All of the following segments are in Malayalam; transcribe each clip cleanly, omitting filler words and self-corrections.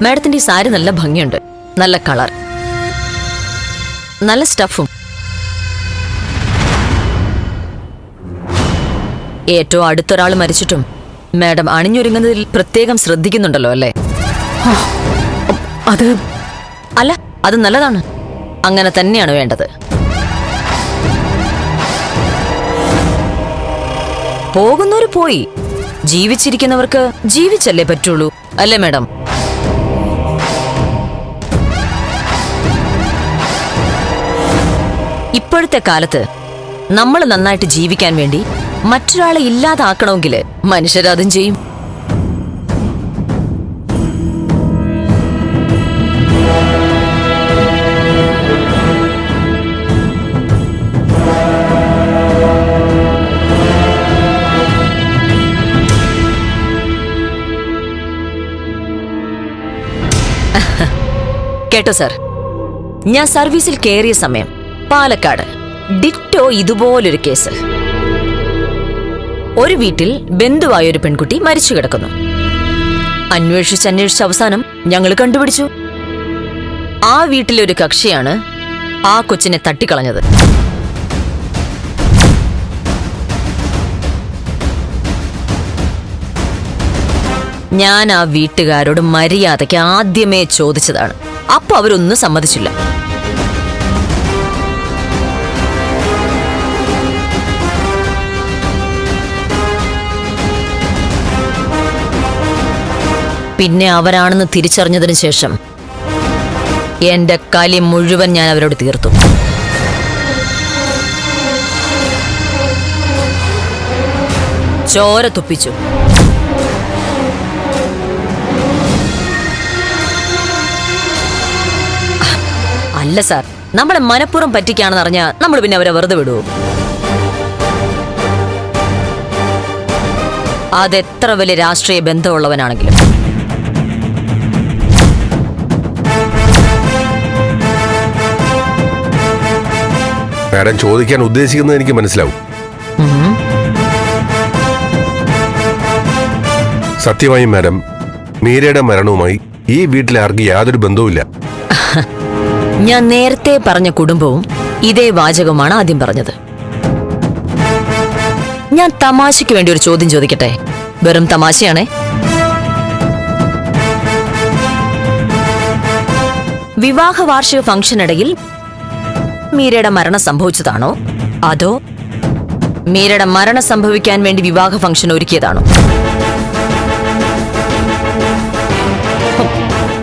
മാഡത്തിന്റെ ഈ സാരി നല്ല ഭംഗിയുണ്ട്, നല്ല കളർ, നല്ല സ്റ്റഫും. ഏറ്റവും അടുത്തൊരാൾ മരിച്ചിട്ടും മാഡം അണിഞ്ഞൊരുങ്ങുന്നതിൽ പ്രത്യേകം ശ്രദ്ധിക്കുന്നുണ്ടല്ലോ അല്ലേ? അല്ല, അത് നല്ലതാണ്. അങ്ങനെ തന്നെയാണ് വേണ്ടത്. പോകുന്നവര് പോയി, ജീവിച്ചിരിക്കുന്നവർക്ക് ജീവിച്ചല്ലേ പറ്റുള്ളൂ, അല്ലേ മാഡം? ഇപ്പോഴത്തെ കാലത്ത് നമ്മൾ നന്നായിട്ട് ജീവിക്കാൻ വേണ്ടി മറ്റൊരാളെ ഇല്ലാതാക്കണമെങ്കിൽ മനുഷ്യരതും ചെയ്യും. കേട്ടോ സാർ, ഞാൻ സർവീസിൽ കയറിയ സമയം പാലക്കാട് ഡിറ്റോ ഇതുപോലൊരു കേസ്. ഒരു വീട്ടിൽ ബന്ധുവായൊരു പെൺകുട്ടി മരിച്ചു കിടക്കുന്നു. അന്വേഷിച്ച് അവസാനം ഞങ്ങൾ കണ്ടുപിടിച്ചു, ആ വീട്ടിലെ ഒരു കക്ഷിയാണ് ആ കൊച്ചിനെ തട്ടിക്കളഞ്ഞത്. ഞാൻ ആ വീട്ടുകാരോട് മര്യാദയ്ക്ക് ആദ്യമേ ചോദിച്ചതാണ്. അപ്പൊ അവരൊന്നും സമ്മതിച്ചില്ല. പിന്നെ അവരാണെന്ന് തിരിച്ചറിഞ്ഞതിന് ശേഷം എന്റെ കലി മുഴുവൻ ഞാൻ അവരോട് തീർത്തു. ചോര തുപ്പിച്ചു. അല്ല സാർ, നമ്മളെ മനഃപൂർവ്വം പറ്റിക്കാണെന്ന് അറിഞ്ഞാൽ നമ്മൾ പിന്നെ അവരെ വെറുതെ വിടുവോ? അതെത്ര വലിയ രാഷ്ട്രീയ ബന്ധമുള്ളവനാണെങ്കിലും. മാഡം ചോദിക്കാൻ ഉദ്ദേശിക്കുന്നത് എനിക്ക് മനസ്സിലാവും. സത്യമായും മാഡം, മീരയുടെ മരണവുമായി ഈ വീട്ടിലെ ആർക്കും യാതൊരു ബന്ധവുമില്ല. ഞാൻ നേരത്തെ പറഞ്ഞ കുടുംബവും ഇതേ വാചകമാണ് ആദ്യം പറഞ്ഞത്. ഞാൻ തമാശയ്ക്ക് വേണ്ടി ഒരു ചോദ്യം ചോദിക്കട്ടെ? വെറും തമാശയാണേ. വിവാഹ വാർഷിക ഫംഗ്ഷനിടയിൽ മീരയുടെ മരണം സംഭവിച്ചതാണോ, അതോ മീരയുടെ മരണം സംഭവിക്കാൻ വേണ്ടി വിവാഹ ഫംഗ്ഷൻ ഒരുക്കിയതാണോ?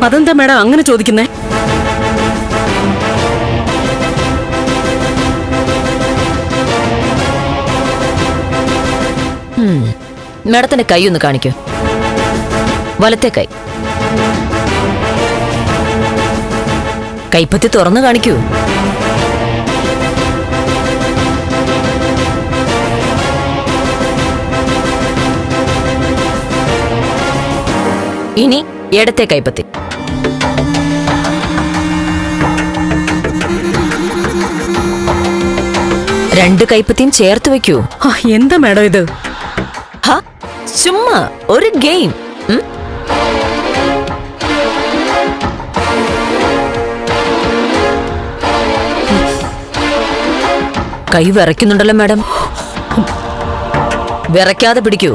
അതെന്താ മേഡം അങ്ങനെ ചോദിക്കുന്നേ? മേഡത്തിന്റെ കൈ ഒന്ന് കാണിക്കൂ. വലത്തെ കൈ. കൈപ്പത്തി തുറന്നു കാണിക്കൂ. ഇനി ഇടത്തെ കൈപ്പത്തി. രണ്ട് കൈപ്പത്തിയും ചേർത്ത് വെക്കൂ. എന്താ മേഡം ഇത്? ചുമ്മാ ഒരു ഗെയിം. കൈ വിറയ്ക്കുന്നുണ്ടല്ലോ മാഡം. വിറയ്ക്കാതെ പിടിക്കൂ.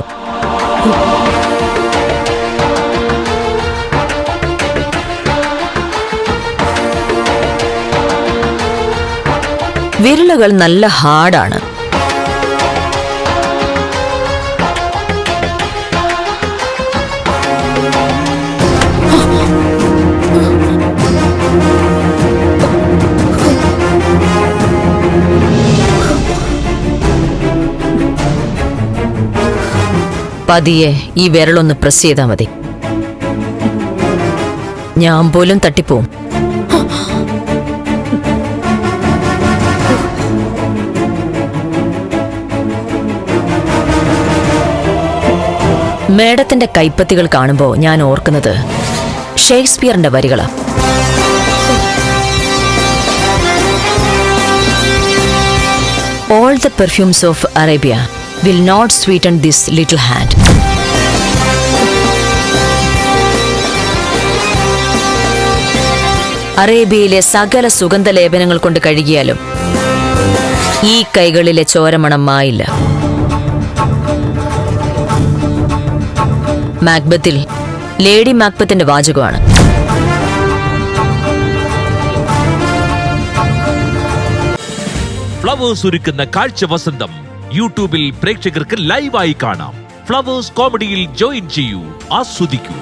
വിരലുകൾ നല്ല ഹാർഡാണ്. പതിയെ ഈ വിരലൊന്ന് പ്രസ് ചെയ്താൽ മതി. ഞാൻ പോലും തട്ടിപ്പോവും. മേഡത്തിന്റെ കൈപ്പത്തികൾ കാണുമ്പോൾ ഞാൻ ഓർക്കുന്നത് ഷേക്സ്പിയറിന്റെ വരികളാ. All the perfumes of Arabia will not sweeten this little hand. അറേബ്യയിലെ സകല സുഗന്ധലേപനങ്ങൾ കൊണ്ട് കഴുകിയാലും ഈ കൈകളിലെ ചോരമണം മായില്ല. മാക്ബത്തിൽ ലേഡി മാക്ബത്തിന്റെ വാചകമാണ്. ഫ്ലവേഴ്സ് ഒരുക്കുന്ന കാഴ്ച വസന്തം യൂട്യൂബിൽ പ്രേക്ഷകർക്ക് ലൈവായി കാണാം. ഫ്ലവേഴ്സ് കോമഡിയിൽ ജോയിൻ ചെയ്യൂ, ആസ്വദിക്കൂ.